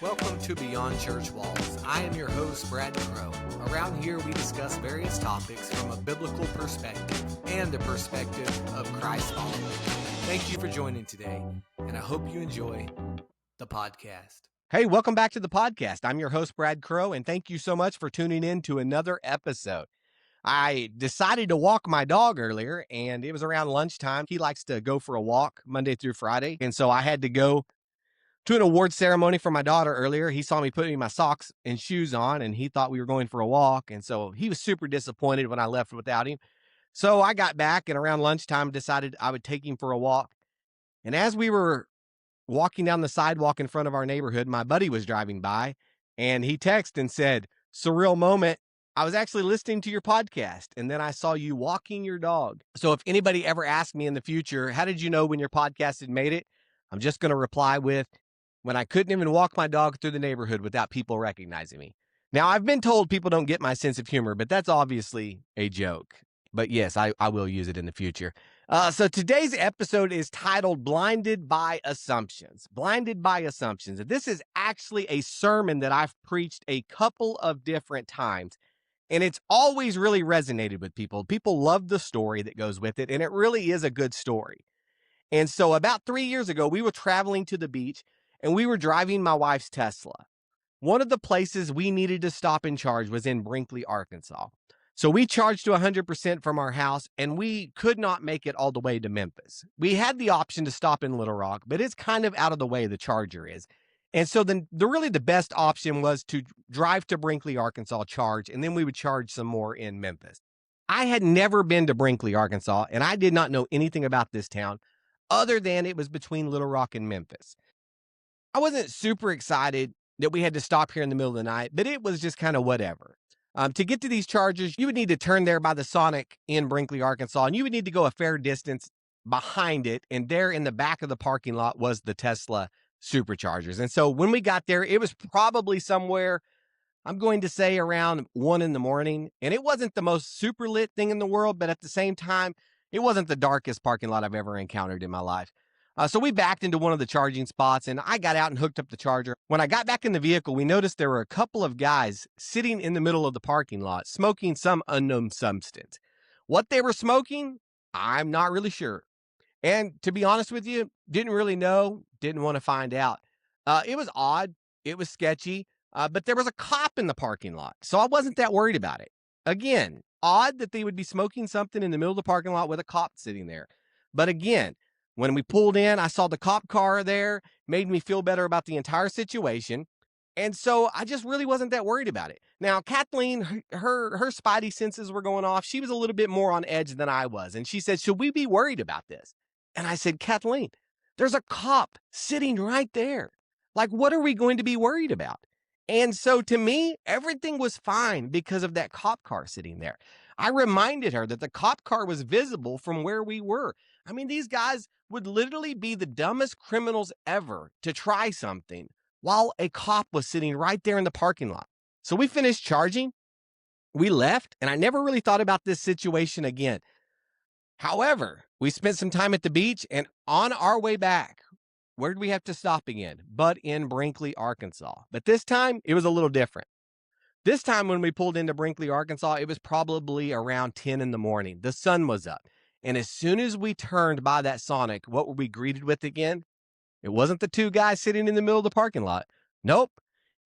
Welcome to Beyond Church Walls. I am your host, Brad Crow. Around here, we discuss various topics from a biblical perspective and the perspective of Christ followers. Thank you for joining today, and I hope you enjoy the podcast. Hey, welcome back to the podcast. I'm your host, Brad Crow, and thank you so much for tuning in to another episode. I decided to walk my dog earlier, and it was around lunchtime. He likes to go for a walk Monday through Friday, and so I had to go to an award ceremony for my daughter earlier. He saw me putting my socks and shoes on, and he thought we were going for a walk, and so he was super disappointed when I left without him. So I got back, and around lunchtime decided I would take him for a walk. And as we were walking down the sidewalk in front of our neighborhood, my buddy was driving by, and he texted and said, "Surreal moment. I was actually listening to your podcast, and then I saw you walking your dog." So if anybody ever asks me in the future, how did you know when your podcast had made it? I'm just going to reply with, when I couldn't even walk my dog through the neighborhood without people recognizing me. Now, I've been told people don't get my sense of humor, but that's obviously a joke. But yes, I will use it in the future. So today's episode is titled Blinded by Assumptions. Blinded by Assumptions. This is actually a sermon that I've preached a couple of different times, and it's always really resonated with people. People love the story that goes with it, and it really is a good story. And so about 3 years ago, we were traveling to the beach, and we were driving my wife's Tesla. One of the places we needed to stop and charge was in Brinkley, Arkansas. So we charged to 100% from our house, and we could not make it all the way to Memphis. We had the option to stop in Little Rock, but it's kind of out of the way, the charger is. And so then the best option was to drive to Brinkley, Arkansas, charge, and then we would charge some more in Memphis. I had never been to Brinkley, Arkansas, and I did not know anything about this town other than it was between Little Rock and Memphis. I wasn't super excited that we had to stop here in the middle of the night, but it was just kind of whatever. To get to these chargers, you would need to turn there by the Sonic in Brinkley, Arkansas, and you would need to go a fair distance behind it. And there in the back of the parking lot was the Tesla superchargers. And so when we got there, it was probably somewhere, I'm going to say around 1 a.m. And it wasn't the most super lit thing in the world, but at the same time, it wasn't the darkest parking lot I've ever encountered in my life. So we backed into one of the charging spots, and I got out and hooked up the charger. When I got back in the vehicle, we noticed there were a couple of guys sitting in the middle of the parking lot smoking some unknown substance. What they were smoking, I'm not really sure. And to be honest with you, didn't really know, didn't want to find out. It was odd. It was sketchy, but there was a cop in the parking lot, so I wasn't that worried about it. Again, odd that they would be smoking something in the middle of the parking lot with a cop sitting there. But again, when we pulled in, I saw the cop car there, made me feel better about the entire situation. And so I just really wasn't that worried about it. Now, Kathleen, her spidey senses were going off. She was a little bit more on edge than I was. And she said, "Should we be worried about this?" And I said, "Kathleen, there's a cop sitting right there. Like, what are we going to be worried about?" And so to me, everything was fine because of that cop car sitting there. I reminded her that the cop car was visible from where we were. I mean, these guys would literally be the dumbest criminals ever to try something while a cop was sitting right there in the parking lot. So we finished charging, we left, and I never really thought about this situation again. However, we spent some time at the beach, and on our way back, where did we have to stop again? But in Brinkley, Arkansas. But this time, it was a little different. This time when we pulled into Brinkley, Arkansas, it was probably around 10 in the morning. The sun was up. And as soon as we turned by that Sonic, what were we greeted with again? It wasn't the two guys sitting in the middle of the parking lot. Nope.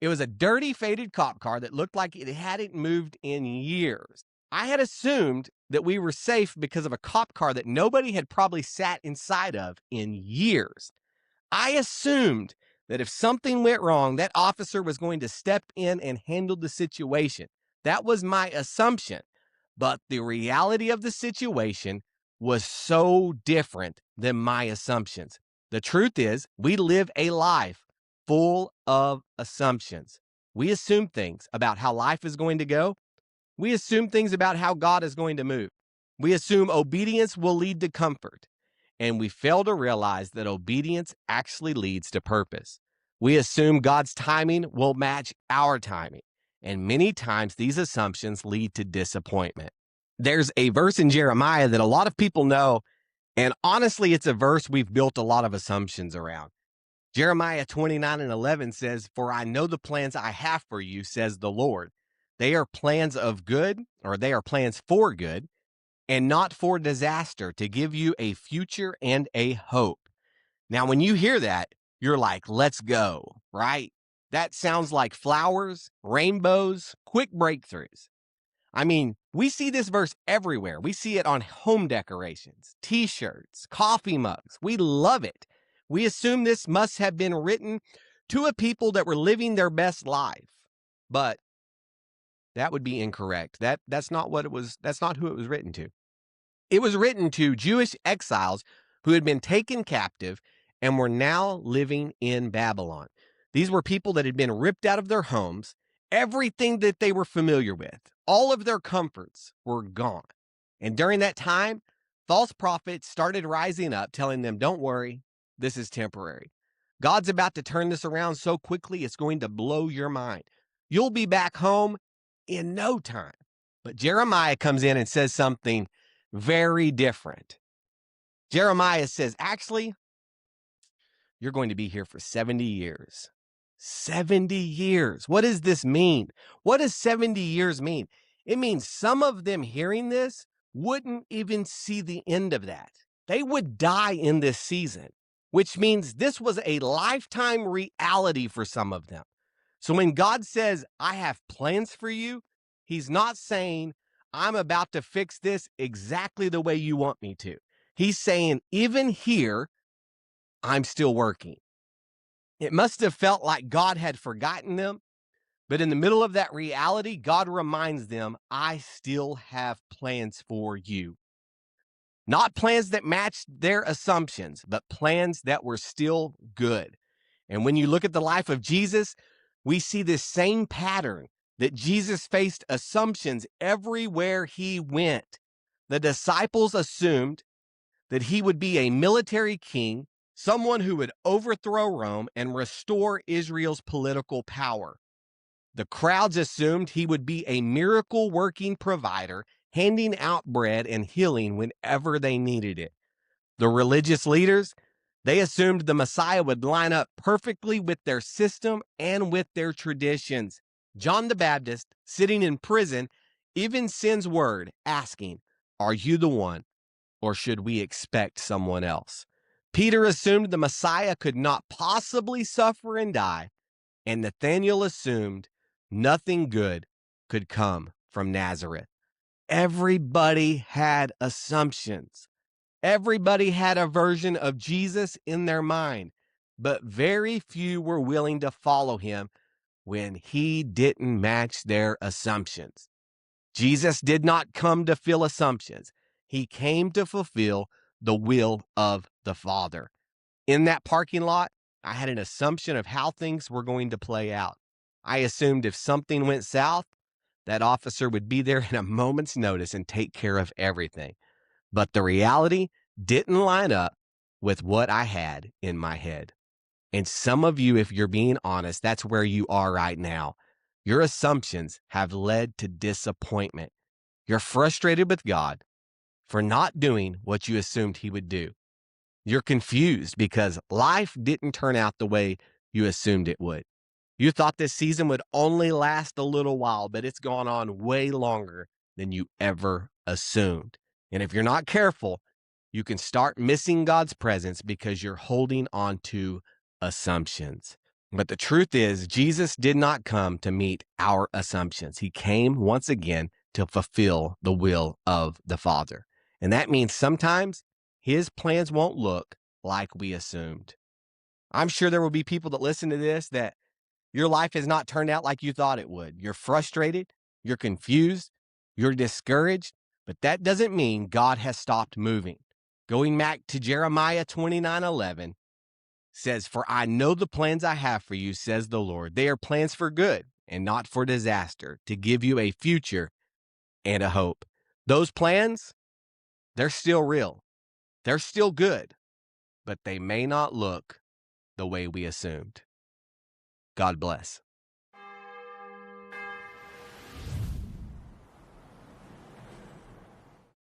It was a dirty, faded cop car that looked like it hadn't moved in years. I had assumed that we were safe because of a cop car that nobody had probably sat inside of in years. I assumed that if something went wrong, that officer was going to step in and handle the situation. That was my assumption. But the reality of the situation was so different than my assumptions. The truth is, we live a life full of assumptions. We assume things about how life is going to go. We assume things about how God is going to move. We assume obedience will lead to comfort. And we fail to realize that obedience actually leads to purpose. We assume God's timing will match our timing. And many times these assumptions lead to disappointment. There's a verse in Jeremiah that a lot of people know, and honestly, it's a verse we've built a lot of assumptions around. Jeremiah 29:11 says, "For I know the plans I have for you, says the Lord. They are plans of good, or they are plans for good, and not for disaster, to give you a future and a hope." Now, when you hear that, you're like, let's go, right? That sounds like flowers, rainbows, quick breakthroughs. I mean, we see this verse everywhere. We see it on home decorations, t-shirts, coffee mugs. We love it. We assume this must have been written to a people that were living their best life. But that would be incorrect. That's not what it was. That's not who it was written to. It was written to Jewish exiles who had been taken captive and were now living in Babylon. These were people that had been ripped out of their homes. Everything that they were familiar with, all of their comforts were gone. And during that time, false prophets started rising up, telling them, don't worry, this is temporary. God's about to turn this around so quickly, it's going to blow your mind. You'll be back home in no time. But Jeremiah comes in and says something very different. Jeremiah says, actually, you're going to be here for 70 years. 70 years. What does this mean? What does 70 years mean? It means some of them hearing this wouldn't even see the end of that. They would die in this season, which means this was a lifetime reality for some of them. So when God says, I have plans for you, he's not saying, I'm about to fix this exactly the way you want me to. He's saying, even here, I'm still working. It must have felt like God had forgotten them, but in the middle of that reality, God reminds them, I still have plans for you. Not plans that matched their assumptions, but plans that were still good. And when you look at the life of Jesus, we see this same pattern that Jesus faced assumptions everywhere he went. The disciples assumed that he would be a military king, someone who would overthrow Rome and restore Israel's political power. The crowds assumed he would be a miracle-working provider, handing out bread and healing whenever they needed it. The religious leaders, they assumed the Messiah would line up perfectly with their system and with their traditions. John the Baptist, sitting in prison, even sends word asking, are you the one, or should we expect someone else? Peter assumed the Messiah could not possibly suffer and die, and Nathanael assumed nothing good could come from Nazareth. Everybody had assumptions. Everybody had a version of Jesus in their mind, but very few were willing to follow him when he didn't match their assumptions. Jesus did not come to fill assumptions. He came to fulfill the will of the Father. In that parking lot, I had an assumption of how things were going to play out. I assumed if something went south, that officer would be there in a moment's notice and take care of everything. But the reality didn't line up with what I had in my head. And some of you, if you're being honest, that's where you are right now. Your assumptions have led to disappointment. You're frustrated with God for not doing what you assumed he would do. You're confused because life didn't turn out the way you assumed it would. You thought this season would only last a little while, but it's gone on way longer than you ever assumed. And if you're not careful, you can start missing God's presence because you're holding on to assumptions. But the truth is, Jesus did not come to meet our assumptions. He came once again to fulfill the will of the Father. And that means sometimes his plans won't look like we assumed. I'm sure there will be people that listen to this that your life has not turned out like you thought it would. You're frustrated, you're confused, you're discouraged, but that doesn't mean God has stopped moving. Going back to Jeremiah 29:11 says, "For I know the plans I have for you, says the Lord. They are plans for good and not for disaster, to give you a future and a hope." Those plans, they're still real. They're still good, but they may not look the way we assumed. God bless.